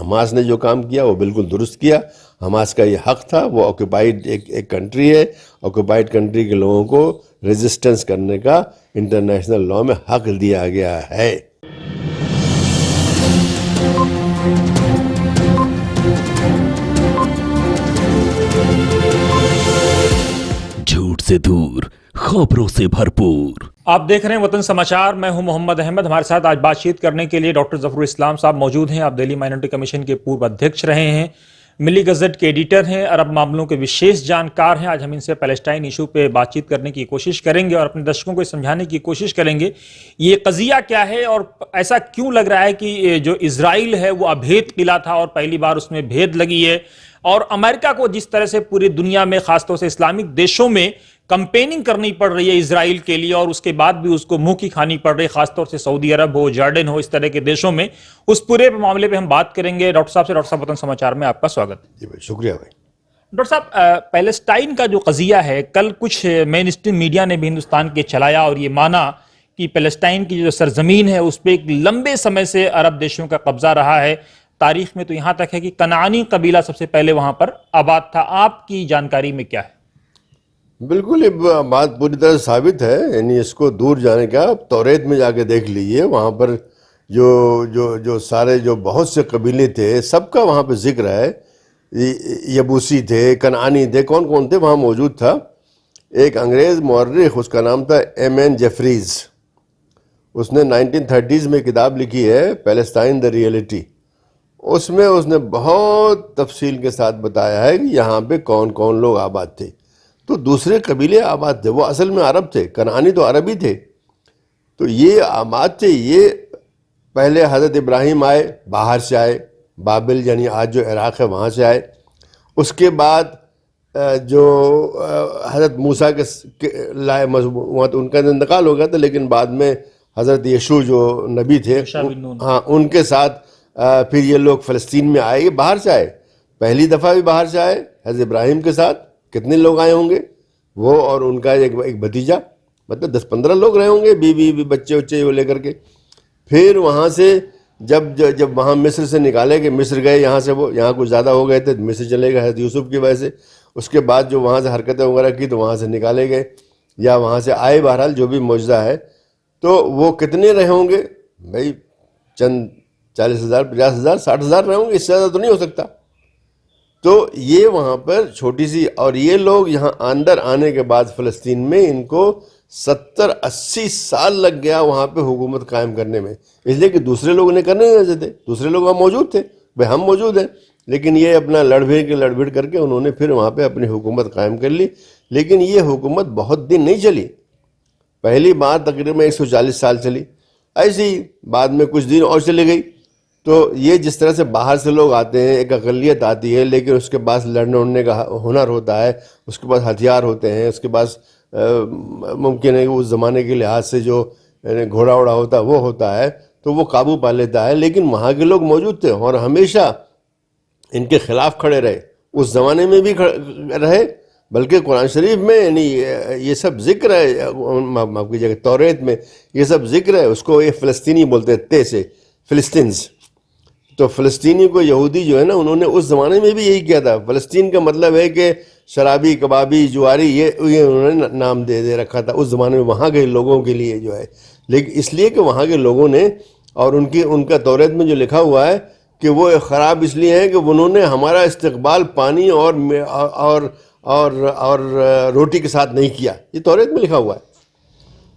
Hamas نے جو کام کیا وہ بالکل درست کیا. حماس کا یہ حق تھا, وہ آکوپائڈ ایک کنٹری ہے, آکوپائڈ کنٹری کے لوگوں کو ریزسٹنس کرنے کا انٹرنیشنل لاء میں حق دیا گیا ہے. جھوٹ سے دور, خبروں سے بھرپور. آپ دیکھ رہے ہیں وطن سماچار. میں ہوں محمد احمد. ہمارے ساتھ آج بات چیت کرنے کے لیے ڈاکٹر ظفر اسلام صاحب موجود ہیں. آپ دہلی مائنورٹی کمیشن کے پورو ادھیکش رہے ہیں, ملی گزٹ کے ایڈیٹر ہیں, عرب معاملوں کے وشیش جانکار ہیں. آج ہم ان سے پیلسٹائن ایشو پہ بات چیت کرنے کی کوشش کریں گے اور اپنے درشکوں کو سمجھانے کی کوشش کریں گے یہ قضیہ کیا ہے اور ایسا کیوں لگ رہا ہے کہ جو اسرائیل ہے وہ ابھید قلعہ تھا اور پہلی بار اس میں بھید لگی ہے, اور امریکہ کو جس طرح سے پوری دنیا میں خاص طور سے اسلامک دیشوں میں کمپیننگ کرنی پڑ رہی ہے اسرائیل کے لیے, اور اس کے بعد بھی اس کو منہ کی کھانی پڑ رہی ہے, خاص طور سے سعودی عرب ہو, جارڈن ہو, اس طرح کے دیشوں میں. اس پورے معاملے پہ ہم بات کریں گے ڈاکٹر صاحب سے. ڈاکٹر صاحب وطن سماچار میں آپ کا سواگت. جی بھائی, شکریہ بھائی. ڈاکٹر صاحب, پیلسٹائن کا جو قضیہ ہے, کل کچھ مین اسٹریم میڈیا نے بھی ہندوستان کے چلایا اور یہ مانا کہ پیلسٹائن کی جو سرزمین ہے اس پہ ایک لمبے سمے سے عرب دیشوں کا قبضہ رہا ہے. تاریخ میں تو یہاں تک ہے کہ کنعانی قبیلہ سب سے پہلے وہاں پر آباد تھا. آپ کی جانکاری میں کیا ہے؟ بالکل یہ بات پوری طرح ثابت ہے, یعنی اس کو دور جانے کا توریت میں جا کے دیکھ لیجئے. وہاں پر جو سارے جو بہت سے قبیلے تھے سب کا وہاں پہ ذکر ہے. یبوسی تھے, کنعانی تھے, کون کون تھے وہاں موجود تھا. ایک انگریز مورخ, اس کا نام تھا ایم جیفریز. اس نے 1930s میں کتاب لکھی ہے پیلسٹائن دا ریئلٹی. اس میں اس نے بہت تفصیل کے ساتھ بتایا ہے کہ یہاں پہ کون کون لوگ آباد تھے. تو دوسرے قبیلے آباد تھے, وہ اصل میں عرب تھے, کنعانی تو عربی تھے. تو یہ آباد تھے. یہ پہلے حضرت ابراہیم آئے, باہر سے آئے, بابل یعنی آج جو عراق ہے وہاں سے آئے. اس کے بعد جو حضرت موسیٰ کے لائے ان کا انتقال ہو گیا تھا, لیکن بعد میں حضرت یشوع جو نبی تھے ہاں ان کے ساتھ پھر یہ لوگ فلسطین میں آئے. یہ باہر سے آئے, پہلی دفعہ بھی باہر سے آئے. حضرت ابراہیم کے ساتھ کتنے لوگ آئے ہوں گے, وہ اور ان کا ایک بھتیجا, مطلب 10-15 لوگ رہے ہوں گے, بیوی بچے وچے وہ لے کر کے. پھر وہاں سے جب وہاں مصر سے نکالے کہ مصر گئے, یہاں سے وہ یہاں کچھ زیادہ ہو گئے تھے, مصر چلے گئے حضرت یوسف کی وجہ سے. اس کے بعد جو وہاں سے حرکتیں وغیرہ کی تو وہاں سے نکالے گئے یا وہاں سے آئے. بہرحال جو بھی معجزہ ہے, تو وہ کتنے رہے ہوں گے بھائی, چند 40,000, 50,000, 60,000 رہے ہوں گے, اس سے زیادہ تو نہیں ہو سکتا. تو یہ وہاں پر چھوٹی سی, اور یہ لوگ یہاں اندر آنے کے بعد فلسطین میں ان کو 70-80 سال لگ گیا وہاں پہ حکومت قائم کرنے میں. اس لیے کہ دوسرے لوگ انہیں کرنے نہیں دیتے, دوسرے لوگ وہاں موجود تھے, بھائی ہم موجود ہیں, لیکن یہ اپنا لڑ بھیڑ کر کے انہوں نے پھر وہاں پہ اپنی حکومت قائم کر لی. لیکن یہ حکومت بہت دن نہیں چلی. پہلی بار تقریباً 140 سال چلی, ایسی ہی بعد میں کچھ دن اور چلی گئی. تو یہ جس طرح سے باہر سے لوگ آتے ہیں, ایک اقلیت آتی ہے, لیکن اس کے پاس لڑنے اڑنے کا ہنر ہوتا ہے, اس کے پاس ہتھیار ہوتے ہیں, اس کے پاس ممکن ہے کہ اس زمانے کے لحاظ سے جو گھوڑا ووڑا ہوتا ہے وہ ہوتا ہے, تو وہ قابو پا لیتا ہے. لیکن وہاں کے لوگ موجود تھے اور ہمیشہ ان کے خلاف کھڑے رہے. اس زمانے میں بھی رہے, بلکہ قرآن شریف میں یعنی یہ سب ذکر ہے, معاف کیجیے گا, توریت میں یہ سب ذکر ہے. اس کو یہ فلسطینی بولتے ہیں, تے سے فلسطینز. تو فلسطینی کو یہودی جو ہے نا, انہوں نے اس زمانے میں بھی یہی کیا تھا. فلسطین کا مطلب ہے کہ شرابی, کبابی, جواری, یہ انہوں نے نام دے رکھا تھا اس زمانے میں وہاں کے لوگوں کے لیے جو ہے. لیکن اس لیے کہ وہاں کے لوگوں نے, اور ان کا توریت میں جو لکھا ہوا ہے کہ وہ خراب اس لیے ہیں کہ انہوں نے ہمارا استقبال پانی اور روٹی کے ساتھ نہیں کیا. یہ توریت میں لکھا ہوا ہے.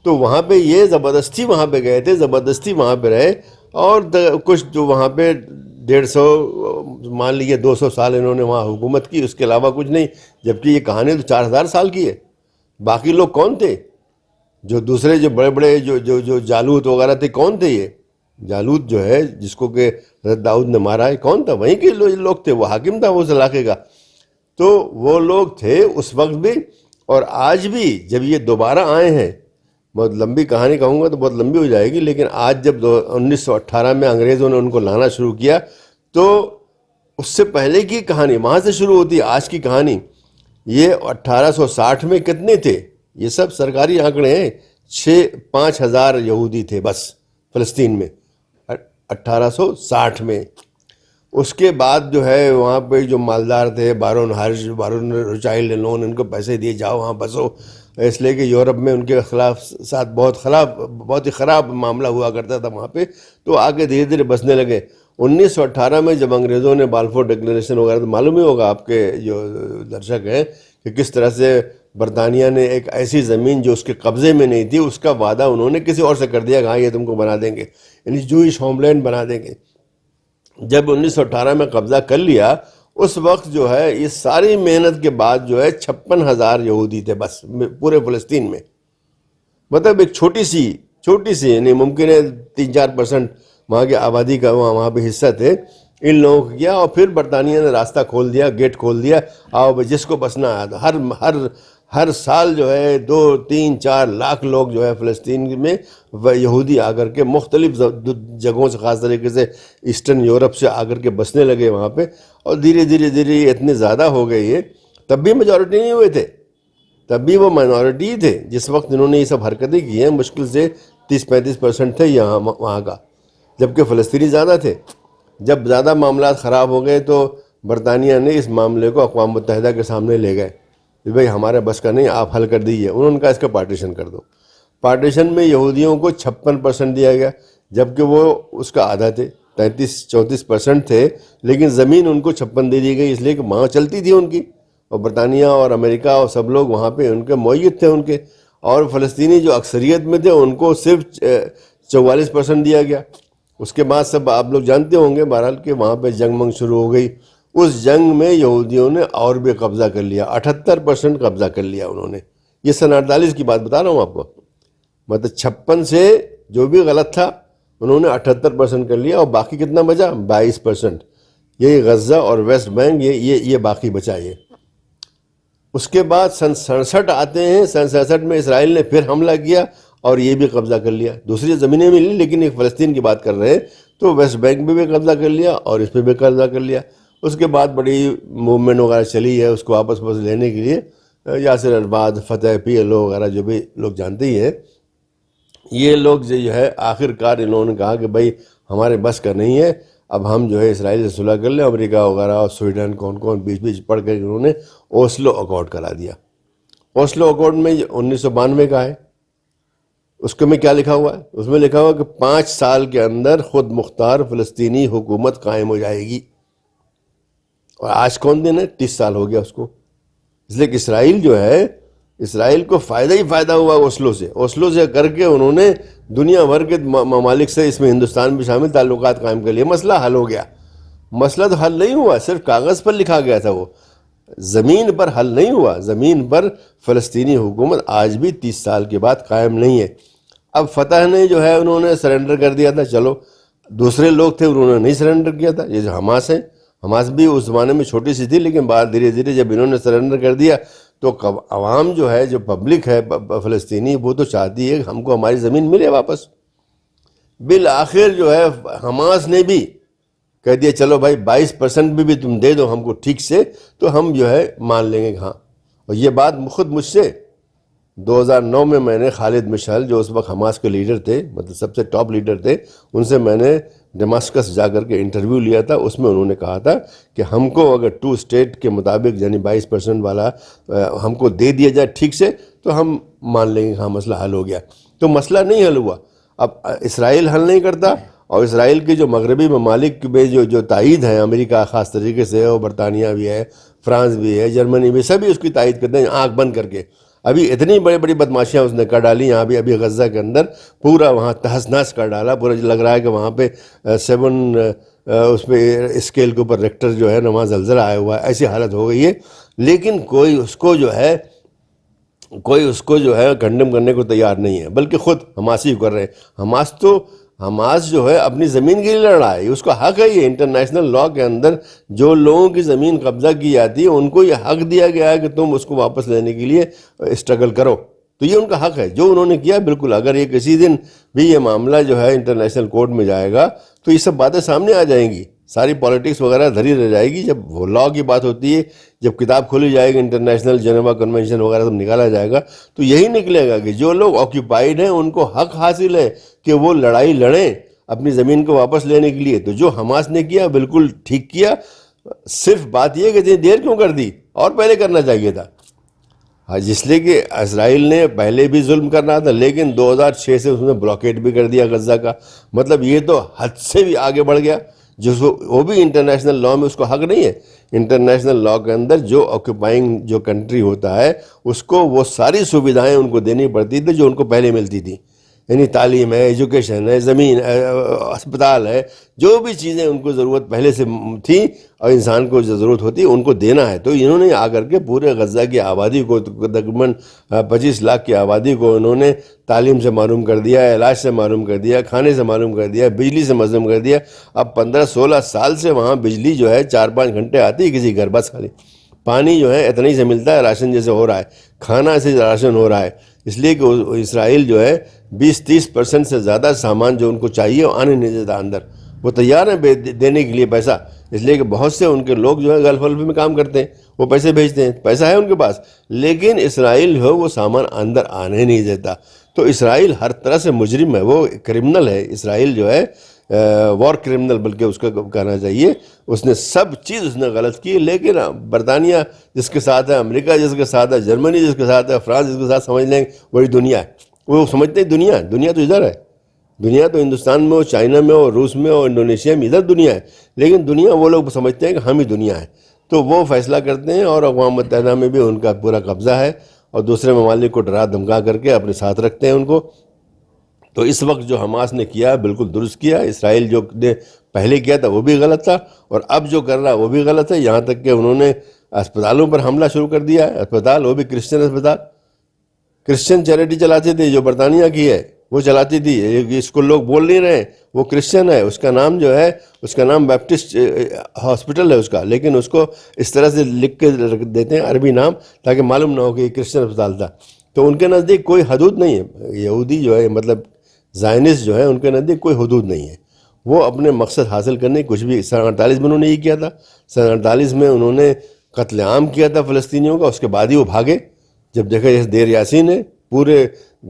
تو وہاں پہ یہ زبردستی وہاں پہ گئے تھے, زبردستی وہاں پہ رہے, اور کچھ جو وہاں پہ 150 مان لیجیے 200 سال انہوں نے وہاں حکومت کی, اس کے علاوہ کچھ نہیں. جبکہ یہ کہانی تو 4000 سال کی ہے. باقی لوگ کون تھے؟ جو دوسرے جو بڑے بڑے جو جالوت وغیرہ تھے, کون تھے یہ؟ جالوت جو ہے جس کو کہ حضرت داؤد نے مارا ہے, کون تھا؟ وہیں کے لوگ تھے, وہ حاکم تھا اس علاقے کا. تو وہ لوگ تھے اس وقت بھی, اور آج بھی جب یہ دوبارہ آئے ہیں. بہت لمبی کہانی کہوں گا تو بہت لمبی ہو جائے گی, لیکن آج جب 1918 میں انگریزوں نے ان کو لانا شروع کیا, تو اس سے پہلے کی کہانی وہاں سے شروع ہوتی ہے. آج کی کہانی یہ 1860 میں کتنے تھے, یہ سب سرکاری آنکڑے ہیں, 5 ہزار یہودی تھے بس فلسطین میں 1860 میں. اس کے بعد جو ہے وہاں پہ جو مالدار تھے، بارون روچائلڈ لون، ان کو پیسے دیے جاؤ وہاں بسو، اس لیے کہ یورپ میں ان کے خلاف ساتھ بہت ہی خراب معاملہ ہوا کرتا تھا وہاں پہ، تو آگے دھیرے دھیرے بسنے لگے۔ 1918 میں جب انگریزوں نے بالفور ڈکلیریشن وغیرہ، تو معلوم ہی ہوگا آپ کے جو درشک ہیں کہ کس طرح سے برطانیہ نے ایک ایسی زمین جو اس کے قبضے میں نہیں تھی، اس کا وعدہ انہوں نے کسی اور سے کر دیا کہ ہاں یہ تم کو بنا دیں گے، یعنی جوئش ہوم لینڈ بنا دیں گے۔ جب 1918 میں قبضہ کر لیا، اس وقت جو ہے یہ ساری محنت کے بعد جو ہے 56,000 یہودی تھے بس پورے فلسطین میں، مطلب ایک چھوٹی سی یعنی ممکن ہے 3-4% وہاں کی آبادی کا وہاں پہ حصہ تھے، ان لوگوں کو کیا، اور پھر برطانیہ نے راستہ کھول دیا، گیٹ کھول دیا، آؤ بھائی جس کو بسنا آیا تھا۔ ہر سال جو ہے 2-3-4 لاکھ لوگ جو ہے فلسطین میں یہودی آ کر کے مختلف جگہوں سے، خاص طریقے سے ایسٹرن یورپ سے آ کر کے بسنے لگے وہاں پہ، اور دھیرے دھیرے اتنے زیادہ ہو گئے یہ، تب بھی میجورٹی نہیں ہوئے تھے، تب بھی وہ مائنورٹی تھے جس وقت انہوں نے یہ سب حرکتیں کی ہیں۔ مشکل سے 30-35% تھے یہاں وہاں کا، جبکہ فلسطینی زیادہ تھے۔ جب زیادہ معاملات خراب ہو گئے تو برطانیہ نے اس معاملے کو اقوام متحدہ کے سامنے لے گئے کہ بھئی ہمارے بس کا نہیں، آپ حل کر دیجیے۔ انہوں نے کہا اس کا پارٹیشن کر دو۔ پارٹیشن میں یہودیوں کو 56% دیا گیا، جبکہ وہ اس کا آدھا تھے، 33-34% تھے، لیکن زمین ان کو 56 دے دی گئی، اس لیے کہ وہاں چلتی تھی ان کی، اور برطانیہ اور امریکہ اور سب لوگ وہاں پہ ان کے معیت تھے ان کے، اور فلسطینی جو اکثریت میں تھے ان کو صرف 44% دیا گیا۔ اس کے بعد سب آپ لوگ جانتے ہوں گے بہرحال کہ وہاں پہ جنگ شروع ہو گئی۔ اس جنگ میں یہودیوں نے اور بھی قبضہ کر لیا، 78% قبضہ کر لیا انہوں نے۔ یہ سن 48 کی بات بتا رہا ہوں آپ کو، مطلب 56 سے جو بھی غلط تھا انہوں نے 78% کر لیا، اور باقی کتنا بچا؟ 22%۔ یہی غزہ اور ویسٹ بینک یہ باقی بچا یہ۔ اس کے بعد سن 67 آتے ہیں، سن 67 میں اسرائیل نے پھر حملہ کیا اور یہ بھی قبضہ کر لیا۔ دوسری زمینیں بھی لی، لیکن ایک فلسطین کی بات کر رہے ہیں، تو ویسٹ بینک پہ بھی قبضہ کر لیا اور اس پہ بھی قبضہ کر لیا۔ اس کے بعد بڑی موومنٹ وغیرہ چلی ہے اس کو واپس لینے کے لیے، یاسر عرفات، فتح، PLO وغیرہ جو بھی لوگ جانتے ہی ہیں۔ یہ لوگ جو ہے آخر کار انہوں نے کہا کہ بھائی ہمارے بس کا نہیں ہے، اب ہم جو ہے اسرائیل سے صلح کر لیں۔ امریکہ وغیرہ اور سویڈن کون بیچ پڑھ کر انہوں نے اوسلو اکارڈ کرا دیا۔ اوسلو اکارڈ میں 1992 کا ہے، اس کے میں کیا لکھا ہوا ہے؟ اس میں لکھا ہوا کہ 5 سال کے اندر خود مختار فلسطینی حکومت قائم ہو جائے گی، اور آج کون دن ہے؟ 30 سال ہو گیا اس کو۔ اس لیے کہ اسرائیل جو ہے، اسرائیل کو فائدہ ہی فائدہ ہوا اوسلو سے کر کے انہوں نے دنیا بھر کے ممالک سے، اس میں ہندوستان بھی شامل، تعلقات قائم کر لیے۔ مسئلہ حل ہو گیا۔ مسئلہ تو حل نہیں ہوا، صرف کاغذ پر لکھا گیا تھا، وہ زمین پر حل نہیں ہوا۔ زمین پر فلسطینی حکومت آج بھی 30 سال کے بعد قائم نہیں ہے۔ اب فتح نے جو ہے انہوں نے سرنڈر کر دیا تھا، چلو دوسرے لوگ تھے انہوں نے نہیں سرنڈر کیا تھا، یہ جو حماس ہیں، حماس بھی اس زمانے میں چھوٹی سی تھی، لیکن بعد دھیرے دھیرے جب انہوں نے سرنڈر کر دیا تو عوام جو ہے، جو پبلک ہے فلسطینی، وہ تو چاہتی ہے کہ ہم کو ہماری زمین ملے واپس۔ بالآخر جو ہے حماس نے بھی کہہ دیا چلو بھائی 22% بھی تم دے دو ہم کو ٹھیک سے، تو ہم جو ہے مان لیں گے کہ ہاں۔ اور یہ بات خود مجھ سے 2009 میں میں نے خالد مشعل، جو اس وقت حماس کے لیڈر تھے، مطلب سب سے ٹاپ لیڈر تھے، ان سے میں نے ڈماسکس جا کر کے انٹرویو لیا تھا۔ اس میں انہوں نے کہا تھا کہ ہم کو اگر 2 اسٹیٹ کے مطابق یعنی 22% والا ہم کو دے دیا جائے ٹھیک سے، تو ہم مان لیں گے کہ ہاں مسئلہ حل ہو گیا۔ تو مسئلہ نہیں حل ہوا۔ اب اسرائیل حل نہیں کرتا، اور اسرائیل کے جو مغربی ممالک میں جو تائید ہے، امریکہ خاص طریقے سے، اور برطانیہ بھی ہے، فرانس بھی ہے، جرمنی بھی، سبھی اس کی تائید کرتے ہیں آنکھ بند کر کے۔ ابھی اتنی بڑی بڑی بدماشیاں اس نے کر ڈالی یہاں بھی، ابھی غزہ کے اندر پورا وہاں تہس نہس کر ڈالا، پورا لگ رہا ہے کہ وہاں پہ 7 اس پہ اسکیل کے اوپر ریکٹر جو ہے نا وہاں زلزلہ آیا ہوا ہے، ایسی حالت ہو گئی ہے۔ لیکن کوئی اس کو جو ہے کنڈم کرنے کو تیار نہیں ہے، بلکہ خود حماسی کر رہے ہیں۔ حماس جو ہے اپنی زمین کے لیے لڑ رہا ہے، اس کو حق ہے۔ یہ انٹرنیشنل لاء کے اندر جو لوگوں کی زمین قبضہ کی جاتی ہے ان کو یہ حق دیا گیا ہے کہ تم اس کو واپس لینے کے لیے اسٹرگل کرو، تو یہ ان کا حق ہے جو انہوں نے کیا۔ بالکل اگر یہ کسی دن بھی یہ معاملہ جو ہے انٹرنیشنل کورٹ میں جائے گا تو یہ سب باتیں سامنے آ جائیں گی، ساری پالیٹکس وغیرہ دھری رہ جائے گی۔ جب وہ لاء کی بات ہوتی ہے، جب کتاب کھولی جائے گی، انٹرنیشنل جنیوا کنونشن وغیرہ سب نکالا جائے گا، تو یہی نکلے گا کہ جو لوگ آکیوپائیڈ ہیں ان کو حق حاصل ہے کہ وہ لڑائی لڑیں اپنی زمین کو واپس لینے کے لیے. تو جو حماس نے کیا بالکل ٹھیک کیا. صرف بات یہ کہ اتنی دیر کیوں کر دی, اور پہلے کرنا چاہیے تھا. ہاں, جس لیے کہ اسرائیل نے پہلے بھی ظلم کرنا تھا, لیکن 2006 سے اس نے بلاکیٹ بھی کر دیا غزہ کا. مطلب یہ تو حد سے بھی آگے بڑھ گیا, جس وہ بھی انٹرنیشنل لاء میں اس کو حق نہیں ہے. انٹرنیشنل لاء کے اندر جو آکوپائنگ جو کنٹری ہوتا ہے اس کو وہ ساری سویدھائیں ان کو دینی پڑتی تھی جو ان کو پہلے ملتی تھی. یعنی تعلیم ہے, ایجوکیشن ہے, زمین اسپتال ہے, جو بھی چیزیں ان کو ضرورت پہلے سے تھی اور انسان کو جو ضرورت ہوتی ان کو دینا ہے. تو انہوں نے آ کر کے پورے غزہ کی آبادی کو تقریباً 25 لاکھ کی آبادی کو انہوں نے تعلیم سے معروم کر دیا, علاج سے معروم کر دیا, کھانے سے معروم کر دیا, بجلی سے محروم کر دیا. اب 15-16 سال سے وہاں بجلی جو ہے 4-5 گھنٹے آتی ہے کسی گھر, بس خالی پانی جو ہے اتنا ہی سے ملتا ہے, راشن جیسے ہو رہا ہے, کھانا ایسے راشن ہو رہا ہے. اس لیے کہ اسرائیل جو ہے 20-30% سے زیادہ سامان جو ان کو چاہیے وہ آنے نہیں دیتا اندر. وہ تیار ہیں دینے کے لیے پیسہ, اس لیے کہ بہت سے ان کے لوگ جو ہے گلف ولف میں کام کرتے ہیں, وہ پیسے بھیجتے ہیں, پیسہ ہے ان کے پاس, لیکن اسرائیل جو ہے وہ سامان اندر آنے نہیں دیتا. تو اسرائیل ہر طرح سے مجرم ہے, وہ کرمنل ہے. اسرائیل جو ہے وار کرمنل بلکہ اس کا کہنا چاہیے. اس نے سب چیز اس نے غلط کی, لیکن برطانیہ جس کے ساتھ ہے, امریکہ جس کے ساتھ ہے, جرمنی جس کے ساتھ ہے, فرانس جس کے ساتھ سمجھ لیں وہی دنیا ہے. وہ سمجھتے ہیں دنیا تو ادھر ہے, دنیا تو ہندوستان میں ہو, چائنا میں ہو, روس میں ہو, انڈونیشیا میں, ادھر دنیا ہے. لیکن دنیا وہ لوگ سمجھتے ہیں کہ ہم ہی دنیا ہے. تو وہ فیصلہ کرتے ہیں, اور اقوام متحدہ میں بھی ان کا پورا قبضہ ہے, اور دوسرے ممالک کو ڈرا دھمکا کر کے اپنے ساتھ رکھتے ہیں ان کو. تو اس وقت جو حماس نے کیا بالکل درست کیا. اسرائیل جو نے پہلے کیا تھا وہ بھی غلط تھا, اور اب جو کر رہا ہے وہ بھی غلط ہے. یہاں تک کہ انہوں نے اسپتالوں پر حملہ شروع کر دیا ہے. اسپتال وہ بھی کرسچن اسپتال, کرسچن چیریٹی چلاتی تھی جو برطانیہ کی ہے وہ چلاتی تھی. اس کو لوگ بول نہیں رہے, وہ کرسچن ہے, اس کا نام جو ہے اس کا نام بیپٹسٹ ہاسپٹل ہے اس کا, لیکن اس کو اس طرح سے لکھ کے رکھ دیتے ہیں عربی نام تاکہ معلوم نہ ہو کہ یہ کرسچن اسپتال تھا. تو ان کے نزدیک کوئی حدود نہیں ہے. یہودی جو ہے مطلب زائنسٹ جو ہے ان کے نزدیک کوئی حدود نہیں ہے. وہ اپنے مقصد حاصل کرنے کچھ بھی, 48 میں انہوں نے یہ کیا تھا. 48 میں انہوں نے قتل عام کیا تھا فلسطینیوں کا. اس کے بعد ہی وہ بھاگے جب دیکھا جیسے دیر یاسین نے پورے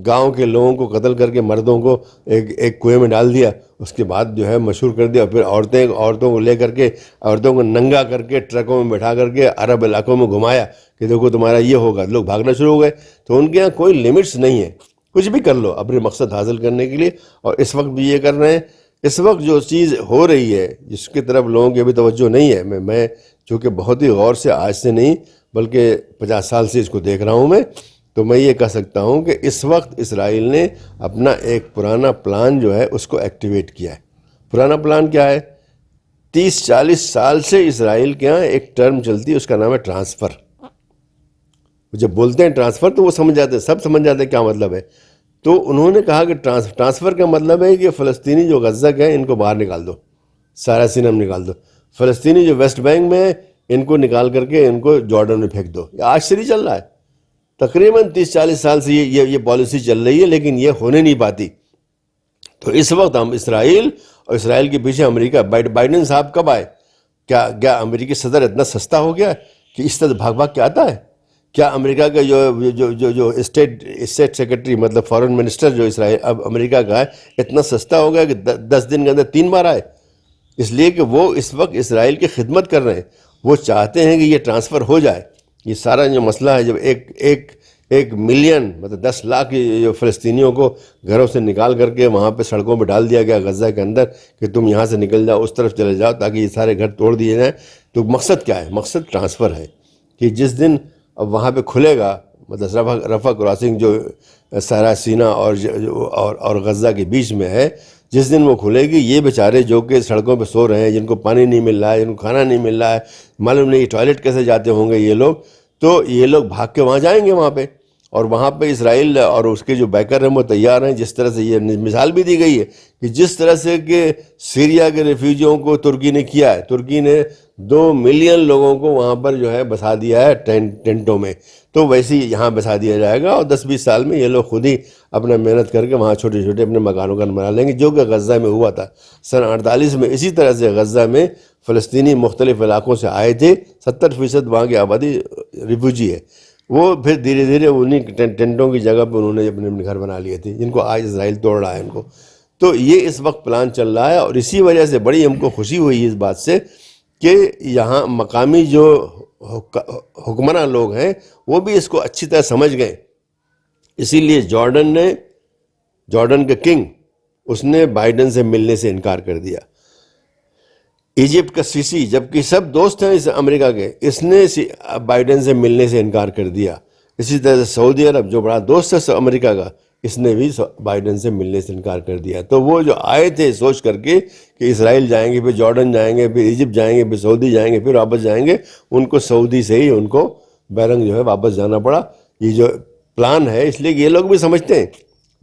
گاؤں کے لوگوں کو قتل کر کے مردوں کو ایک کنویں میں ڈال دیا. اس کے بعد جو ہے مشہور کر دیا. پھر عورتوں کو لے کر کے, عورتوں کو ننگا کر کے ٹرکوں میں بٹھا کر کے عرب علاقوں میں گھمایا کہ دیکھو تمہارا یہ ہوگا. لوگ بھاگنا شروع ہو گئے. تو ان کے یہاں کوئی لیمٹس نہیں ہے, کچھ بھی کر لو اپنے مقصد حاصل کرنے کے لیے. اور اس وقت بھی یہ کر رہے ہیں. اس وقت جو چیز ہو رہی ہے جس کی طرف لوگوں کی ابھی توجہ نہیں ہے, میں چونکہ بہت ہی غور سے آج سے نہیں بلکہ 50 سال سے اس کو دیکھ رہا ہوں میں, تو میں یہ کہہ سکتا ہوں کہ اس وقت اسرائیل نے اپنا ایک پرانا پلان جو ہے اس کو ایکٹیویٹ کیا ہے. پرانا پلان کیا ہے؟ 30-40 سال سے اسرائیل کے یہاں ایک ٹرم چلتی ہے, اس کا نام ہے ٹرانسفر. جب بولتے ہیں ٹرانسفر تو وہ سمجھ جاتے ہیں, سب سمجھ جاتے ہیں کیا مطلب ہے. تو انہوں نے کہا کہ ٹرانسفر کا مطلب ہے کہ فلسطینی جو غزہ کے ہیں ان کو باہر نکال دو, سارا سینم نکال دو. فلسطینی جو ویسٹ بینک میں ہیں ان کو نکال کر کے ان کو جارڈن میں پھینک دو. یہ آج سے نہیں چل رہا ہے, تقریباً 30-40 سال سے یہ پالیسی چل رہی ہے, لیکن یہ ہونے نہیں پاتی. تو اس وقت ہم اسرائیل اور اسرائیل کے پیچھے امریکہ, بائیڈن صاحب کب آئے؟ کیا امریکی صدر اتنا سستا ہو گیا کہ اس طرح بھاگ بھاگ کے آتا ہے؟ کیا امریکہ کا جو اسٹیٹ سیکرٹری مطلب فارن منسٹر جو اسرائیل اب امریکہ کا ہے اتنا سستا ہو گیا کہ 10 دن کے اندر 3 بار آئے؟ اس لیے کہ وہ اس وقت اسرائیل کی خدمت کر رہے ہیں. وہ چاہتے ہیں کہ یہ ٹرانسفر ہو جائے. یہ سارا جو مسئلہ ہے, جب ایک ملین مطلب 10 لاکھ جو فلسطینیوں کو گھروں سے نکال کر کے وہاں پہ سڑکوں پہ ڈال دیا گیا غزہ کے اندر کہ تم یہاں سے نکل جاؤ, اس طرف چلے جاؤ تاکہ یہ سارے گھر توڑ دیے جائیں. تو مقصد کیا ہے؟ مقصد ٹرانسفر ہے کہ جس دن اب وہاں پہ کھلے گا مطلب رفح کراسنگ جو سارا سینا اور غزہ کے بیچ میں ہے, جس دن وہ کھلے گی یہ بیچارے جو کہ سڑکوں پہ سو رہے ہیں, جن کو پانی نہیں مل رہا ہے, جن کو کھانا نہیں مل رہا ہے, معلوم نہیں ٹوائلٹ کیسے جاتے ہوں گے یہ لوگ, تو یہ لوگ بھاگ کے وہاں جائیں گے وہاں پہ. اور وہاں پہ اسرائیل اور اس کے جو بیکر ہیں وہ تیار ہیں. جس طرح سے یہ مثال بھی دی گئی ہے کہ جس طرح سے کہ سیریا کے ریفیوجیوں کو ترکی نے کیا ہے, ترکی نے 2 ملین لوگوں کو وہاں پر جو ہے بسا دیا ہے ٹینٹوں میں, تو ویسے ہی یہاں بسا دیا جائے گا. اور 10-20 سال میں یہ لوگ خود ہی اپنا محنت کر کے وہاں چھوٹے چھوٹے اپنے مکانوں کا بنا لیں گے, جو کہ غزہ میں ہوا تھا. سن 48 میں اسی طرح سے غزہ میں فلسطینی مختلف علاقوں سے آئے تھے. 70% وہاں کی آبادی ریفیوجی ہے. وہ پھر دھیرے دھیرے انہیں ٹینٹوں کی جگہ پہ انہوں نے اپنے گھر بنا لیے تھے, جن کو آج اسرائیل توڑ رہا ہے ان کو. تو یہ اس وقت پلان چل رہا ہے، اور اسی وجہ سے بڑی ہم کو خوشی ہوئی اس بات سے کہ یہاں مقامی جو حکمراں لوگ ہیں وہ بھی اس کو اچھی طرح سمجھ گئے. اسی لیے جارڈن کا کنگ اس نے بائیڈن سے ملنے سے انکار کر دیا. ایجپٹ کا سیسی، جبکہ سب دوست ہیں اس امریکہ کے، اس نے بائیڈن سے ملنے سے انکار کر دیا. اسی طرح سے سعودی عرب جو بڑا دوست ہے امریکہ کا، اس نے بھی بائیڈن سے ملنے سے انکار کر دیا. تو وہ جو آئے تھے سوچ کر کے کہ اسرائیل جائیں گے، پھر جارڈن جائیں گے، پھر ایجپٹ جائیں گے، پھر سعودی جائیں گے، پھر واپس جائیں گے، ان کو سعودی سے ہی ان کو بیرنگ جو ہے واپس جانا پڑا. یہ جو پلان ہے، اس لیے کہ یہ لوگ بھی سمجھتے ہیں،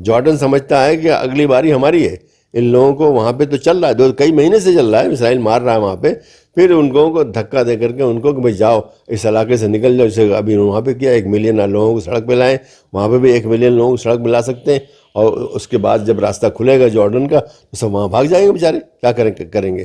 جارڈن سمجھتا ہے کہ اگلی باری ہماری ہے. ان لوگوں کو وہاں پہ تو چل رہا ہے، کئی مہینے سے چل رہا ہے، اسرائیل مار رہا ہے وہاں پہ، پھر ان لوگوں کو دھکا دے کر کے ان کو کہ بھائی جاؤ اس علاقے سے نکل جاؤ. جیسے ابھی وہاں پہ کیا 1 ملین لوگوں کو سڑک پہ لائیں، وہاں پہ بھی 1 ملین لوگوں کو سڑک پہ لا سکتے ہیں، اور اس کے بعد جب راستہ کھلے گا جارڈن کا تو سب وہاں بھاگ جائیں گے بیچارے، کیا کریں گے.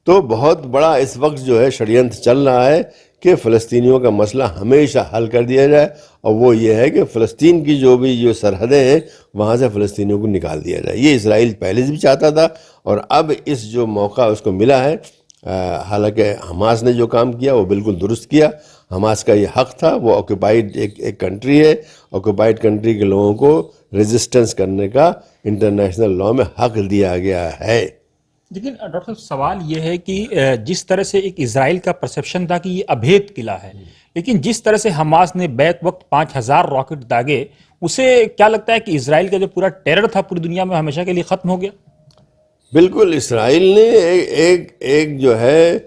تو بہت بڑا اس وقت جو ہے شڑینتر چل رہا ہے کہ فلسطینیوں کا مسئلہ ہمیشہ حل کر دیا جائے، اور وہ یہ ہے کہ فلسطین کی جو سرحدیں ہیں وہاں سے فلسطینیوں کو نکال دیا جائے. یہ اسرائیل پہلے سے بھی چاہتا تھا، اور اب اس جو موقع اس کو ملا ہے. حالانکہ حماس نے جو کام کیا وہ بالکل درست کیا، حماس کا یہ حق تھا، وہ آکوپائڈ ایک کنٹری ہے، آکوپائڈ کنٹری کے لوگوں کو ریزسٹنس کرنے کا انٹرنیشنل لاء میں حق دیا گیا ہے. لیکن ڈاکٹر صاحب سوال یہ ہے کہ جس طرح سے ایک اسرائیل کا پرسیپشن تھا کہ یہ ابھید قلعہ ہے، لیکن جس طرح سے حماس نے بیک وقت 5000 راکٹ داغے، اسے کیا لگتا ہے کہ اسرائیل کا جو پورا ٹیرر تھا پوری دنیا میں ہمیشہ کے لیے ختم ہو گیا؟ بالکل، اسرائیل نے ایک جو ہے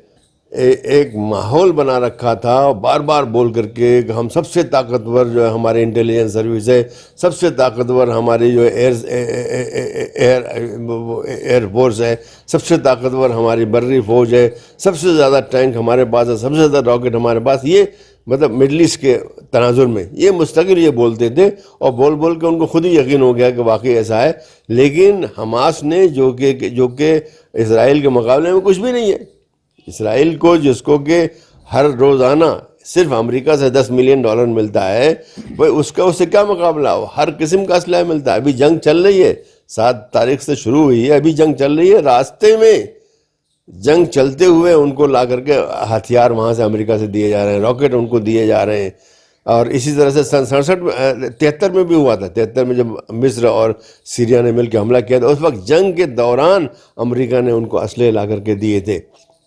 ایک ماحول بنا رکھا تھا، بار بار بول کر کے کہ ہم سب سے طاقتور جو ہے ہمارے انٹیلیجنس سروس ہے، سب سے طاقتور ہماری جو ایئر فورس ہے، سب سے طاقتور ہماری بری فوج ہے، سب سے زیادہ ٹینک ہمارے پاس ہے، سب سے زیادہ راکٹ ہمارے پاس. یہ مطلب مڈل ایسٹ کے تناظر میں یہ مستقل یہ بولتے تھے، اور بول کے ان کو خود ہی یقین ہو گیا کہ واقعی ایسا ہے. لیکن حماس نے جو کہ اسرائیل کے مقابلے میں کچھ بھی نہیں ہے. اسرائیل کو جس کو کہ ہر روزانہ صرف امریکہ سے $10 ملین ملتا ہے، اس سے کیا مقابلہ ہو؟ ہر قسم کا اسلحہ ملتا ہے. ابھی جنگ چل رہی ہے، 7 تاریخ سے شروع ہوئی ہے، ابھی جنگ چل رہی ہے. راستے میں جنگ چلتے ہوئے ان کو لا کر کے ہتھیار وہاں سے امریکہ سے دیے جا رہے ہیں، راکٹ ان کو دیے جا رہے ہیں. اور اسی طرح سے 73 میں بھی ہوا تھا. 73 میں جب مصر اور سیریا نے مل کے حملہ کیا تھا، اس وقت جنگ کے دوران امریکہ نے ان کو اسلحے لا کر کے دیے تھے.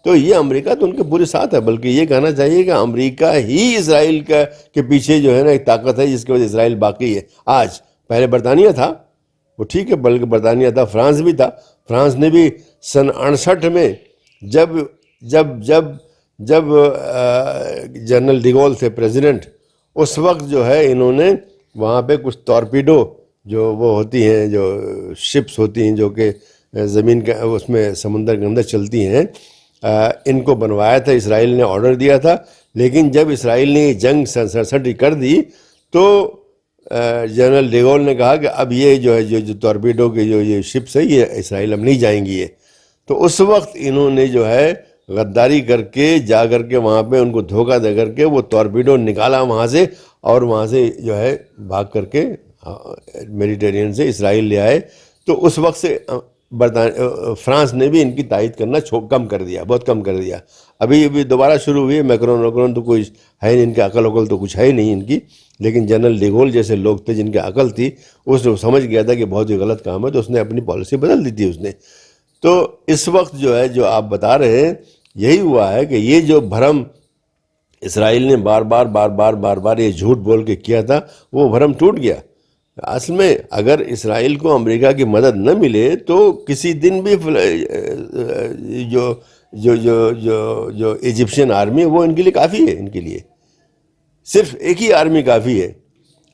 تو یہ امریکہ تو ان کے پورے ساتھ ہے، بلکہ یہ کہنا چاہیے کہ امریکہ ہی اسرائیل کے پیچھے جو ہے نا ایک طاقت ہے جس کی وجہ سے اسرائیل باقی ہے آج. پہلے برطانیہ تھا، وہ ٹھیک ہے، بلکہ برطانیہ تھا، فرانس بھی تھا. فرانس نے بھی سن 68 میں جب جنرل ڈیگول تھے پریزیڈنٹ، اس وقت جو ہے انہوں نے وہاں پہ کچھ ٹارپیڈو جو وہ ہوتی ہیں، جو شپس ہوتی ہیں جو کہ زمین کے اس میں سمندر کے اندر چلتی ہیں، ان کو بنوایا تھا. اسرائیل نے آرڈر دیا تھا. لیکن جب اسرائیل نے یہ جنگ 67 کر دی تو جنرل ڈیگول نے کہا کہ اب یہ جو ہے جو ٹارپیڈو کے جو یہ شپس ہے یہ اسرائیل اب نہیں جائیں گی. یہ تو اس وقت انہوں نے جو ہے غداری کر کے جا کر کے وہاں پہ ان کو دھوکہ دے کر کے وہ ٹارپیڈو نکالا وہاں سے، اور وہاں سے جو ہے بھاگ کر کے میڈیٹرینین سے اسرائیل لے آئے. تو اس وقت سے فرانس نے بھی ان کی تائید کرنا کم کر دیا، بہت کم کر دیا. ابھی دوبارہ شروع ہوئی ہے. میکرون تو کوئی ہے نہیں، ان کے عقل تو کچھ ہے ہی نہیں ان کی. لیکن جنرل ڈیگول جیسے لوگ تھے جن کی عقل تھی، اس نے سمجھ گیا تھا کہ بہت ہی غلط کام ہے، تو اس نے اپنی پالیسی بدل دی تھی اس نے. تو اس وقت جو ہے جو آپ بتا رہے ہیں یہی ہوا ہے کہ یہ جو بھرم اسرائیل نے بار بار یہ جھوٹ بول کے کیا تھا، وہ بھرم ٹوٹ گیا. اصل میں اگر اسرائیل کو امریکہ کی مدد نہ ملے تو کسی دن بھی جو ایجپشین آرمی ہے وہ ان کے لیے کافی ہے. ان کے لیے صرف ایک ہی آرمی کافی ہے.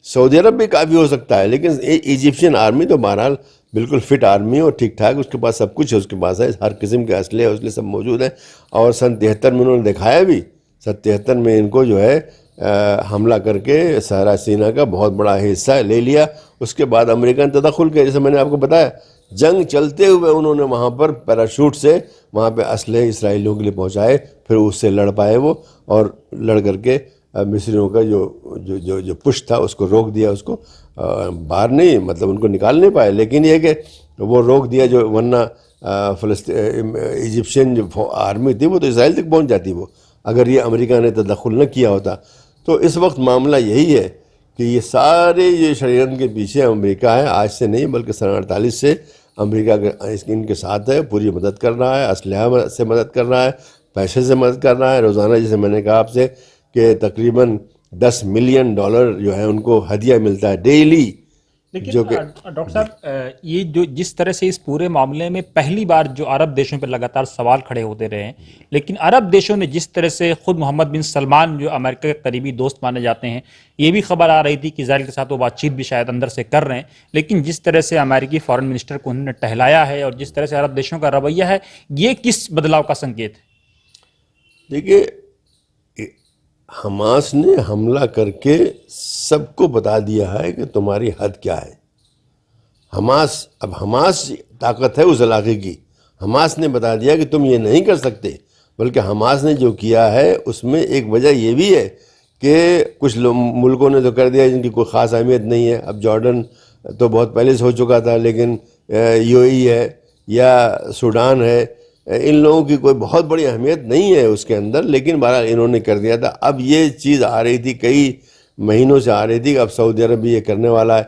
سعودی عرب بھی کافی ہو سکتا ہے، لیکن ایجپشین آرمی تو بہرحال بالکل فٹ آرمی ہے اور ٹھیک ٹھاک، اس کے پاس سب کچھ ہے، اس کے پاس ہے ہر قسم کے اسلحے سب موجود ہیں. اور سن 73 میں انہوں نے دکھایا بھی، 73 میں ان کو جو ہے حملہ کر کے صحرا سینا کا بہت بڑا حصہ لے لیا. اس کے بعد امریکہ نے تدخل کیا، جیسے میں نے آپ کو بتایا. جنگ چلتے ہوئے انہوں نے وہاں پر پیراشوٹ سے وہاں پہ اسلحے اسرائیلیوں کے لیے پہنچائے، پھر اس سے لڑ پائے وہ، اور لڑ کر کے مصریوں کا جو پش تھا اس کو روک دیا، اس کو باہر نہیں، مطلب ان کو نکال نہیں پائے. لیکن یہ کہ تو وہ روک دیا، جو ورنہ ایجپشین جو آرمی تھی وہ تو اسرائیل تک پہنچ جاتی، وہ اگر یہ امریکہ نے تدخل نہ کیا ہوتا۔ تو اس وقت معاملہ یہی ہے کہ یہ سارے یہ شریعت کے پیچھے امریکہ ہے، آج سے نہیں بلکہ سن 48 سے امریکہ ان کے ساتھ ہے، پوری مدد کر رہا ہے، اسلحہ سے مدد کر رہا ہے، پیسے سے مدد کر رہا ہے، روزانہ جیسے میں نے کہا آپ سے کہ تقریباً $10 ملین جو ہے ان کو ہدیہ ملتا ہے ڈیلی۔ لیکن جو کہ ڈاکٹر صاحب یہ جو جس طرح سے اس پورے معاملے میں پہلی بار جو عرب دیشوں پہ لگاتار سوال کھڑے ہوتے رہے ہیں، لیکن عرب دیشوں نے جس طرح سے خود محمد بن سلمان جو امریکہ کے قریبی دوست مانے جاتے ہیں، یہ بھی خبر آ رہی تھی کہ اسرائیل کے ساتھ وہ بات چیت بھی شاید اندر سے کر رہے ہیں، لیکن جس طرح سے امریکی فارن منسٹر کو انہوں نے ٹہلایا ہے اور جس طرح سے عرب دیشوں کا رویہ ہے، یہ کس بدلاؤ کا سنکیت ہے؟ دیکھیے، حماس نے حملہ کر کے سب کو بتا دیا ہے کہ تمہاری حد کیا ہے۔ حماس طاقت ہے اس علاقے کی، حماس نے بتا دیا کہ تم یہ نہیں کر سکتے، بلکہ حماس نے جو کیا ہے اس میں ایک وجہ یہ بھی ہے کہ کچھ ملکوں نے تو کر دیا جن کی کوئی خاص اہمیت نہیں ہے۔ اب جارڈن تو بہت پہلے سے ہو چکا تھا، لیکن یو اے ای ہے یا سوڈان ہے، ان لوگوں کی کوئی بہت بڑی اہمیت نہیں ہے اس کے اندر، لیکن بہرحال انہوں نے کر دیا تھا۔ اب یہ چیز آ رہی تھی، کئی مہینوں سے آ رہی تھی کہ اب سعودی عرب بھی یہ کرنے والا ہے،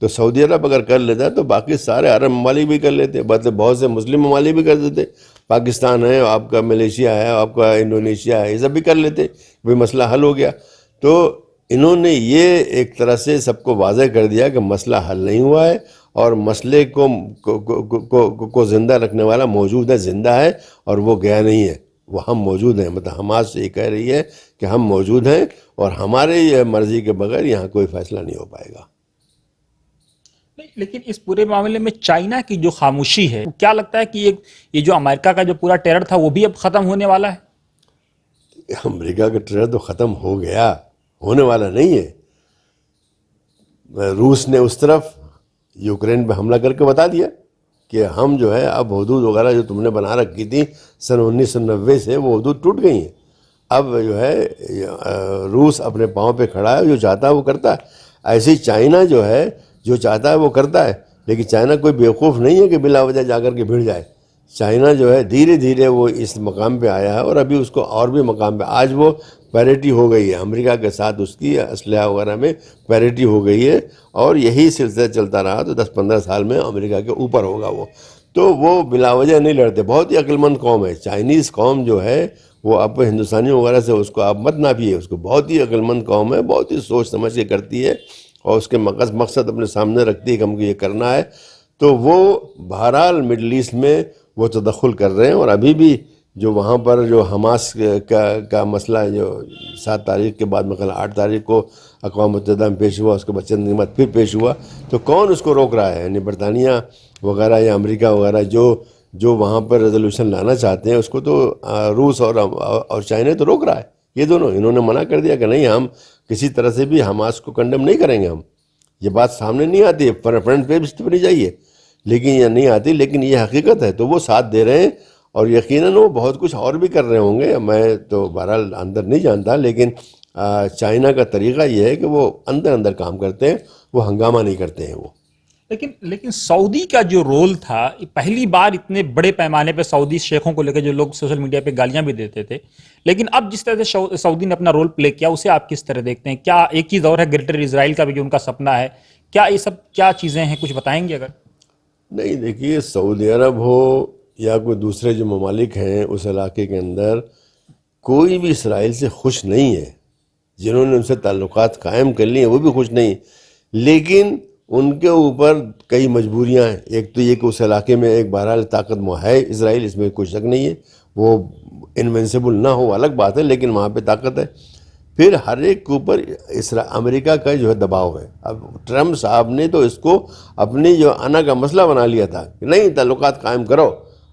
تو سعودی عرب اگر کر لیتا ہے تو باقی سارے عرب ممالک بھی کر لیتے، بہت سے مسلم ممالک بھی کر دیتے، پاکستان ہے، آپ کا ملیشیا ہے، آپ کا انڈونیشیا ہے، یہ سب بھی کر لیتے، وہ مسئلہ حل ہو گیا۔ تو انہوں نے یہ ایک طرح سے سب کو واضح کر دیا کہ مسئلہ حل نہیں ہوا ہے، اور مسئلے کو زندہ رکھنے والا موجود ہے، زندہ ہے، اور وہ گیا نہیں ہے، وہ ہم موجود ہیں۔ مطلب حماس یہ کہہ رہی ہے کہ ہم موجود ہیں اور ہمارے یہ مرضی کے بغیر یہاں کوئی فیصلہ نہیں ہو پائے گا۔ لیکن اس پورے معاملے میں چائنا کی جو خاموشی ہے، کیا لگتا ہے کہ یہ جو امریکہ کا جو پورا ٹیرر تھا وہ بھی اب ختم ہونے والا ہے؟ امریکہ کا ٹیرر تو ختم ہو گیا، ہونے والا نہیں ہے۔ روس نے اس طرف یوکرین پہ حملہ کر کے بتا دیا کہ ہم جو ہے اب حدود وغیرہ جو تم نے بنا رکھی تھی سن 1990 سے، وہ حدود ٹوٹ گئی ہیں۔ اب جو ہے روس اپنے پاؤں پہ کھڑا ہے، جو چاہتا ہے وہ کرتا ہے۔ ایسے ہی چائنا جو ہے جو چاہتا ہے وہ کرتا ہے، لیکن چائنا کوئی بیوقوف نہیں ہے کہ بلا وجہ جا کر کے بھیڑ جائے۔ چائنا جو ہے دھیرے دھیرے وہ اس مقام پہ آیا ہے، اور ابھی اس کو اور بھی مقام پہ، آج وہ پیریٹی ہو گئی ہے امریکہ کے ساتھ، اس کی اسلحہ وغیرہ میں پیریٹی ہو گئی ہے، اور یہی سلسلہ چلتا رہا تو 10-15 سال میں امریکہ کے اوپر ہوگا وہ۔ تو وہ بلا وجہ نہیں لڑتے، بہت ہی عقل مند قوم ہے چائنیز قوم جو ہے، وہ اب ہندوستانیوں وغیرہ سے اس کو آپ مت ناپیے، اس کو بہت ہی عقل مند قوم ہے، بہت ہی سوچ سمجھ کے کرتی ہے، اور اس کے مقصد اپنے سامنے رکھتی ہے کہ ہم کو یہ کرنا ہے۔ تو وہ بہرحال مڈل ایسٹ میں وہ تدخل کر رہے ہیں، اور ابھی بھی جو وہاں پر جو حماس کا مسئلہ ہے، جو 7 تاریخ کے بعد مثلا 8 تاریخ کو اقوام متحدہ میں پیش ہوا، اس کے بعد چند دن بعد پھر پیش ہوا، تو کون اس کو روک رہا ہے؟ یعنی برطانیہ وغیرہ یا امریکہ وغیرہ جو وہاں پر ریزولوشن لانا چاہتے ہیں، اس کو تو روس اور چائنا تو روک رہا ہے۔ یہ دونوں انہوں نے منع کر دیا کہ نہیں، ہم کسی طرح سے بھی حماس کو کنڈم نہیں کریں گے، ہم یہ بات سامنے نہیں آتی، فرنٹ پیج پہ نہیں چاہیے، لیکن یہ نہیں آتی، لیکن یہ حقیقت ہے، تو وہ ساتھ دے رہے ہیں، اور یقیناً وہ بہت کچھ اور بھی کر رہے ہوں گے، میں تو بہرحال اندر نہیں جانتا، لیکن چائنا کا طریقہ یہ ہے کہ وہ اندر کام کرتے ہیں، وہ ہنگامہ نہیں کرتے ہیں وہ۔ لیکن سعودی کا جو رول تھا، پہلی بار اتنے بڑے پیمانے پہ سعودی شیخوں کو لے کے جو لوگ سوشل میڈیا پہ گالیاں بھی دیتے تھے، لیکن اب جس طرح سے سعودی نے اپنا رول پلے کیا، اسے آپ کس طرح دیکھتے ہیں؟ کیا ایک چیز اور ہے گریٹر اسرائیل کا بھی جو ان کا سپنا ہے، کیا یہ سب کیا چیزیں ہیں، کچھ بتائیں گے اگر؟ نہیں، دیکھیے، سعودی عرب ہو یا کوئی دوسرے جو ممالک ہیں اس علاقے کے اندر، کوئی بھی اسرائیل سے خوش نہیں ہے۔ جنہوں نے ان سے تعلقات قائم کر لیے ہیں وہ بھی خوش نہیں، لیکن ان کے اوپر کئی مجبوریاں ہیں۔ ایک تو یہ کہ اس علاقے میں ایک بہرحال طاقت ہے اسرائیل، اس میں کوئی شک نہیں ہے، وہ انوینسیبل نہ ہو الگ بات ہے، لیکن وہاں پہ طاقت ہے۔ پھر ہر ایک کے اوپر امریکہ کا جو ہے دباؤ ہے۔ اب ٹرمپ صاحب نے تو اس کو اپنی جو انا کا مسئلہ بنا لیا تھا کہ نہیں، تعلقات قائم کرو،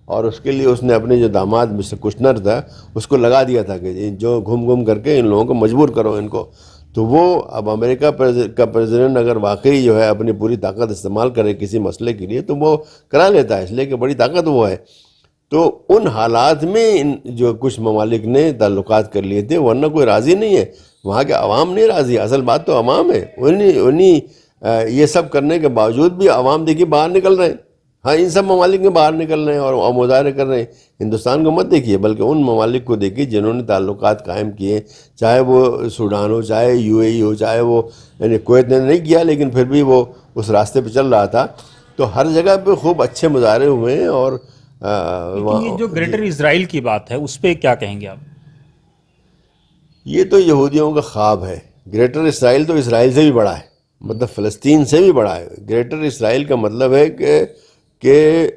اور اس کے لیے اس نے اپنے جو داماد مسٹر کشنر تھا اس کو لگا دیا تھا کہ جو گھوم کر کے ان لوگوں کو مجبور کرو ان کو۔ تو وہ اب امریکہ کا پریزیڈنٹ اگر واقعی جو ہے اپنی پوری طاقت استعمال کرے کسی مسئلے کے لیے تو وہ کرا لیتا ہے، اس لیے کہ بڑی طاقت وہ ہے۔ تو ان حالات میں جو کچھ ممالک نے تعلقات کر لیے تھے، ورنہ کوئی راضی نہیں ہے، وہاں کے عوام نہیں راضی، اصل بات تو عوام ہے۔ انہیں یہ سب کرنے کے باوجود بھی عوام دیکھیے باہر نکل رہے ہیں، ہاں ان سب ممالک میں باہر نکل رہے ہیں اور مظاہرے کر رہے ہیں. ہندوستان کو مت دیکھیے بلکہ ان ممالک کو دیکھیے جنہوں نے تعلقات قائم کیے, چاہے وہ سوڈان ہو, چاہے یو اے ای ہو, چاہے وہ یعنی کویت نے نہیں کیا لیکن پھر بھی وہ اس راستے پہ چل رہا تھا. تو ہر جگہ پہ خوب اچھے مظاہرے ہوئے ہیں. اور لیکن یہ جو گریٹر اسرائیل کی بات ہے اس پہ کیا کہیں گے آپ؟ یہ تو یہودیوں کا خواب ہے. گریٹر اسرائیل تو اسرائیل سے بھی بڑا ہے, مطلب فلسطین سے بھی بڑا ہے. گریٹر اسرائیل کا مطلب ہے کہ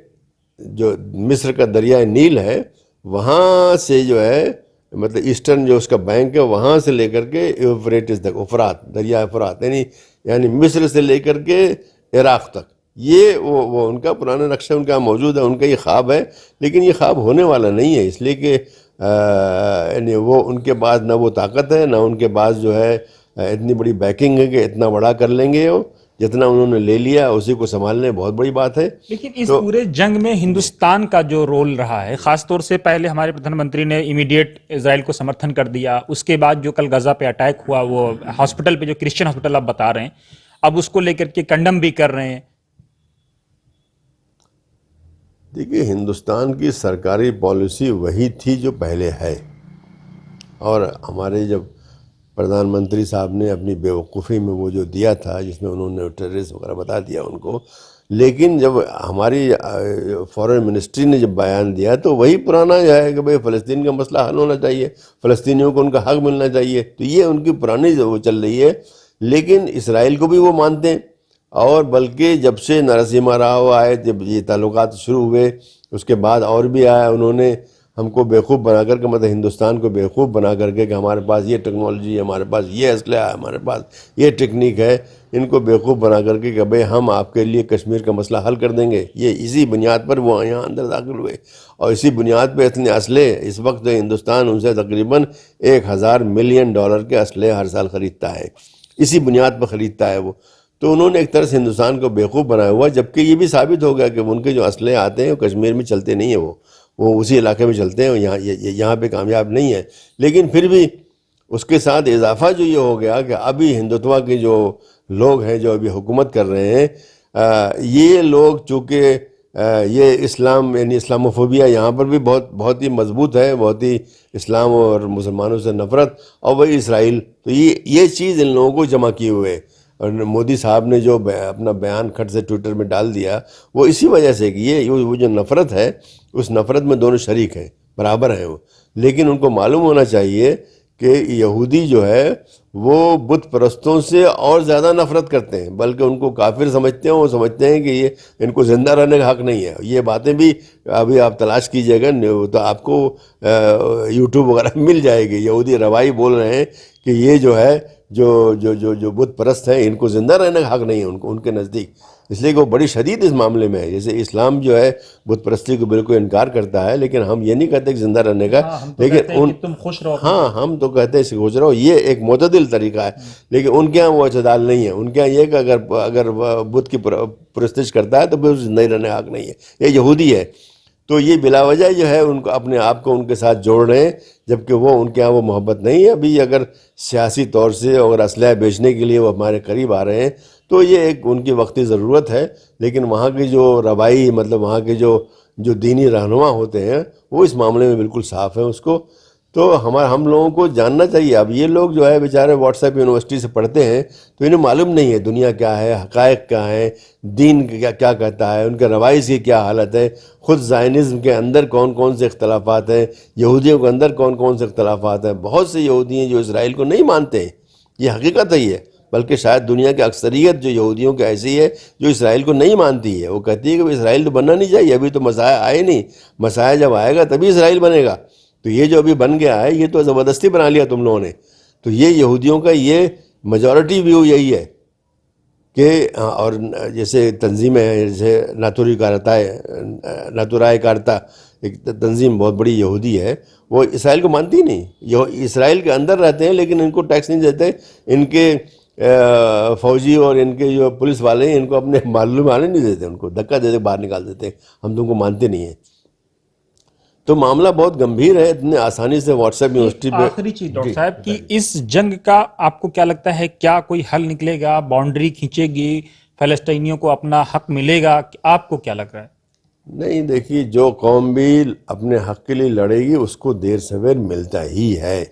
جو مصر کا دریائے نیل ہے وہاں سے جو ہے مطلب ایسٹرن جو اس کا بینک ہے وہاں سے لے کر کے ایوفریٹس تک, افرات, دریائے افرات, یعنی مصر سے لے کر کے عراق تک. یہ وہ ان کا پرانا نقشہ ان کا موجود ہے, ان کا یہ خواب ہے. لیکن یہ خواب ہونے والا نہیں ہے, اس لیے کہ یعنی وہ ان کے پاس نہ وہ طاقت ہے, نہ ان کے پاس جو ہے اتنی بڑی بیکنگ ہے کہ اتنا بڑا کر لیں گے. وہ جتنا انہوں نے لے لیا اسی کو سنبھالنے بہت بڑی بات ہے. لیکن اس پورے جنگ میں ہندوستان کا جو رول رہا ہے, خاص طور سے پہلے ہمارے پردھان منتری نے امیڈیٹ اسرائیل کو سمرتھن کر دیا, اس کے بعد جو کل غزہ پہ اٹیک ہوا وہ ہاسپٹل پہ جو کرسچن ہاسپٹل آپ بتا رہے ہیں, اب اس کو لے کر کے کنڈم بھی کر رہے ہیں. دیکھیے ہندوستان کی سرکاری پالیسی وہی تھی جو پہلے ہے, اور ہمارے جب پردھان منتری صاحب نے اپنی بیوقوفی میں وہ جو دیا تھا جس میں انہوں نے ٹیررسٹ وغیرہ بتا دیا ان کو, لیکن جب ہماری فارن منسٹری نے جب بیان دیا تو وہی پرانا جو ہے کہ بھئی فلسطین کا مسئلہ حل ہونا چاہیے, فلسطینیوں کو ان کا حق ملنا چاہیے. تو یہ ان کی پرانی وہ چل رہی ہے. لیکن اسرائیل کو بھی وہ مانتے ہیں, اور بلکہ جب سے نرسمہا راؤ آئے, جب یہ تعلقات شروع ہوئے اس کے بعد اور بھی آیا, انہوں نے ہم کو بیوقوف بنا کر کے مطلب ہندوستان کو بیوقوف بنا کر کے کہ ہمارے پاس یہ ٹیکنالوجی ہے, ہمارے پاس یہ اسلحہ ہے, ہمارے پاس یہ ٹیکنیک ہے, ان کو بیوقوف بنا کر کے کہ بھئی ہم آپ کے لیے کشمیر کا مسئلہ حل کر دیں گے. یہ اسی بنیاد پر وہ یہاں اندر داخل ہوئے, اور اسی بنیاد پہ اتنے اسلحے اس وقت ہندوستان ان سے تقریباً $1000 ملین کے اسلحے ہر سال خریدتا ہے, اسی بنیاد پر خریدتا ہے وہ. تو انہوں نے ایک طرح سے ہندوستان کو بیوقوف بنایا ہوا, جبکہ یہ بھی ثابت ہو گیا کہ ان کے جو اسلحے آتے ہیں وہ کشمیر میں چلتے نہیں ہیں, وہ اسی علاقے میں چلتے ہیں, یہاں پہ کامیاب نہیں ہے. لیکن پھر بھی اس کے ساتھ اضافہ جو یہ ہو گیا کہ ابھی ہندوتوا کے جو لوگ ہیں جو ابھی حکومت کر رہے ہیں, یہ لوگ چونکہ یہ اسلام یعنی اسلاموفوبیا یہاں پر بھی بہت ہی مضبوط ہے, بہت ہی اسلام اور مسلمانوں سے نفرت, اور وہی اسرائیل, تو یہ چیز ان لوگوں کو جمع کیے ہوئے. اور مودی صاحب نے جو اپنا بیان کھٹ سے ٹویٹر میں ڈال دیا وہ اسی وجہ سے کہ یہ وہ جو نفرت ہے اس نفرت میں دونوں شریک ہیں, برابر ہیں وہ. لیکن ان کو معلوم ہونا چاہیے کہ یہودی جو ہے وہ بت پرستوں سے اور زیادہ نفرت کرتے ہیں, بلکہ ان کو کافر سمجھتے ہیں. وہ سمجھتے ہیں کہ یہ ان کو زندہ رہنے کا حق نہیں ہے. یہ باتیں بھی ابھی آپ تلاش کیجئے گا تو آپ کو یوٹیوب وغیرہ مل جائے گی. یہودی روائی بول رہے ہیں کہ یہ جو ہے جو بت پرست ہیں ان کو زندہ رہنے کا حق نہیں ہے ان کے نزدیک, اس لیے کہ وہ بڑی شدید اس معاملے میں ہے. جیسے اسلام جو ہے بت پرستی کو بالکل انکار کرتا ہے, لیکن ہم یہ نہیں کہتے کہ زندہ رہنے کا, لیکن تم خوش رہو. ہاں ہم تو کہتے ہیں خوش رہو, یہ ایک معتدل طریقہ ہے. لیکن ان کے ہاں وہ اعتدال نہیں ہے. ان کے ہاں یہ کہ اگر بت کی پرستش کرتا ہے تو پھر زندہ رہنے کا حق نہیں ہے, یہ یہودی ہے. تو یہ بلا وجہ جو ہے ان کو اپنے آپ کو ان کے ساتھ جوڑ رہے ہیں, جبکہ وہ ان کے ہاں وہ محبت نہیں ہے. ابھی اگر سیاسی طور سے اور اسلحہ بیچنے کے لیے وہ ہمارے قریب آ رہے ہیں تو یہ ایک ان کی وقتی ضرورت ہے. لیکن وہاں کی جو روائی مطلب وہاں کے جو دینی رہنما ہوتے ہیں وہ اس معاملے میں بالکل صاف ہیں اس کو. تو ہم لوگوں کو جاننا چاہیے. اب یہ لوگ جو ہے بیچارے واٹس ایپ یونیورسٹی سے پڑھتے ہیں تو انہیں معلوم نہیں ہے دنیا کیا ہے, حقائق کیا ہیں, دین کیا کہتا ہے, ان کے روایت کی کیا حالت ہے, خود زائنزم کے اندر کون کون سے اختلافات ہیں, یہودیوں کے اندر کون کون سے اختلافات ہیں. بہت سے یہودی ہیں جو اسرائیل کو نہیں مانتے ہیں, یہ حقیقت ہے یہ. بلکہ شاید دنیا کی اکثریت جو یہودیوں کی ایسی ہے جو اسرائیل کو نہیں مانتی ہے. وہ کہتی ہے کہ اسرائیل تو بننا نہیں چاہیے, ابھی تو مسیح آئے نہیں, مسیح جب آئے گا تبھی اسرائیل بنے گا. تو یہ جو ابھی بن گیا ہے یہ تو زبردستی بنا لیا تم لوگوں نے. تو یہ یہودیوں کا یہ میجورٹی ویو یہی ہے کہ اور جیسے تنظیمیں ہیں, جیسے ناتورائے کارتا ایک تنظیم بہت بڑی یہودی ہے, وہ اسرائیل کو مانتی نہیں. اسرائیل کے اندر رہتے ہیں لیکن ان کو ٹیکس نہیں دیتے. ان کے فوجی اور ان کے جو پولیس والے ہیں ان کو اپنے معلوم آنے نہیں دیتے, ان کو دھکا دے باہر نکال دیتے, ہم تم کو مانتے نہیں ہیں. تو معاملہ بہت گمبھیر ہے, اتنے آسانی سے واٹس ایپ یونیورسٹی پہ. آخری چیز ڈاکٹر صاحب کی اس جنگ کا آپ کو کیا لگتا ہے, کیا کوئی حل نکلے گا, باؤنڈری کھینچے گی, فلسطینیوں کو اپنا حق ملے گا, آپ کو کیا لگ رہا ہے؟ نہیں دیکھیے، جو قوم بھی اپنے حق کے لیے لڑے گی اس کو دیر سویر ملتا ہی ہے،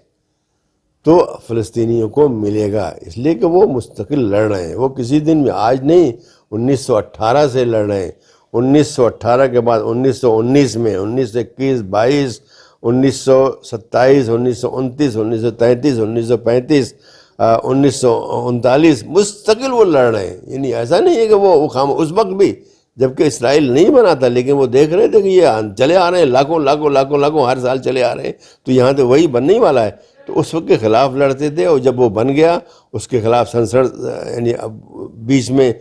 تو فلسطینیوں کو ملے گا، اس لیے کہ وہ مستقل لڑ رہے ہیں، وہ کسی دن میں آج نہیں 1918 سے لڑ رہے ہیں، 1918 کے بعد 1919 میں 1921 22 1927 1929 1933 1935 1939 مستقل وہ لڑ رہے ہیں، یعنی ایسا نہیں ہے کہ وہ خام اس وقت بھی جبکہ اسرائیل نہیں بنا تھا، لیکن وہ دیکھ رہے تھے کہ یہ چلے آ رہے ہیں لاکھوں لاکھوں لاکھوں لاکھوں ہر سال چلے آ رہے ہیں، تو یہاں تو وہی بننے ہی والا ہے، تو اس وقت کے خلاف لڑتے تھے، اور جب وہ بن گیا اس کے خلاف سن یعنی بیچ میں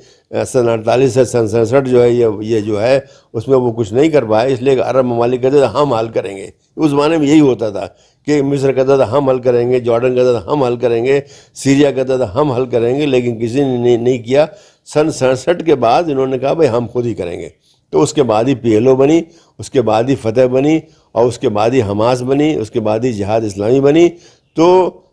سن 48 سے سن 67 جو ہے یہ جو ہے اس میں وہ کچھ نہیں کر پائے، اس لیے کہ عرب ممالک کہتے تھے ہم حل کریں گے، اس زمانے میں یہی ہوتا تھا کہ مصر کہتا تھا ہم حل کریں گے، جارڈن کہتا تھا ہم حل کریں گے، سیریا کہتا تھا ہم حل کریں گے، لیکن کسی نے نہیں کیا۔ سن 67 کے بعد انہوں نے کہا بھائی ہم خود ہی کریں گے، تو اس کے بعد ہی PLO بنی، اس کے بعد ہی فتح بنی، اور اس کے بعد ہی حماس بنی، اس کے بعد ہی جہاد اسلامی بنی۔ تو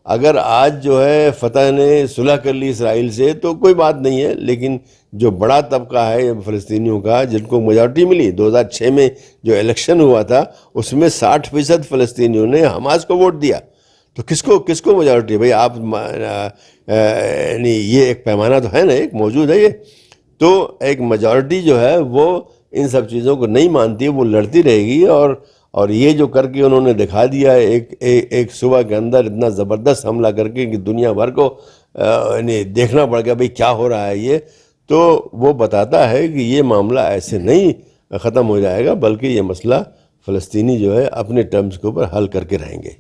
اگر آج جو ہے فتح نے صلح کر لی اسرائیل سے تو کوئی بات نہیں ہے، لیکن جو بڑا طبقہ ہے فلسطینیوں کا جن کو میجارٹی ملی 2006 میں جو الیکشن ہوا تھا اس میں 60% فلسطینیوں نے حماس کو ووٹ دیا، تو کس کو میجارٹی؟ بھائی آپ یعنی یہ ایک پیمانہ تو ہے نا، ایک موجود ہے یہ، تو ایک میجارٹی جو ہے وہ ان سب چیزوں کو نہیں مانتی، وہ لڑتی رہے گی، اور یہ جو کر کے انہوں نے دکھا دیا ہے ایک صبح کے اندر اتنا زبردست حملہ کر کے کہ دنیا بھر کو یعنی دیکھنا پڑ گیا بھئی کیا ہو رہا ہے یہ، تو وہ بتاتا ہے کہ یہ معاملہ ایسے نہیں ختم ہو جائے گا، بلکہ یہ مسئلہ فلسطینی جو ہے اپنے ٹرمز کے اوپر حل کر کے رہیں گے۔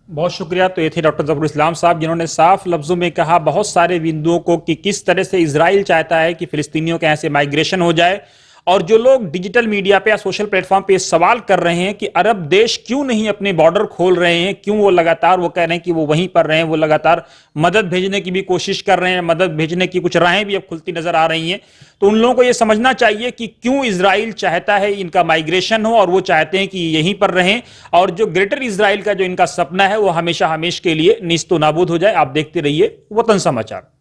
بہت شکریہ۔ تو یہ تھے ڈاکٹر ظفر اسلام صاحب جنہوں نے صاف لفظوں میں کہا بہت سارے بندوؤں کو کہ کس طرح سے اسرائیل چاہتا ہے کہ فلسطینیوں کے یہاں سے مائیگریشن ہو جائے، اور جو لوگ ڈیجیٹل میڈیا پہ یا سوشل پلیٹ فارم پہ سوال کر رہے ہیں کہ عرب دیش کیوں نہیں اپنے بارڈر کھول رہے ہیں، کیوں وہ لگاتار وہ کہہ رہے ہیں کہ وہ وہیں پر رہیں، وہ لگاتار مدد بھیجنے کی بھی کوشش کر رہے ہیں، مدد بھیجنے کی کچھ راہیں بھی اب کھلتی نظر آ رہی ہیں، تو ان لوگوں کو یہ سمجھنا چاہیے کہ کیوں اسرائیل چاہتا ہے ان کا مائیگریشن ہو، اور وہ چاہتے ہیں کہ یہیں پر رہیں، اور جو گریٹر اسرائیل کا جو ان کا سپنا ہے وہ ہمیشہ ہمیشہ کے لیے نیست و نابود ہو جائے۔ آپ دیکھتے رہیے وطن سماچار۔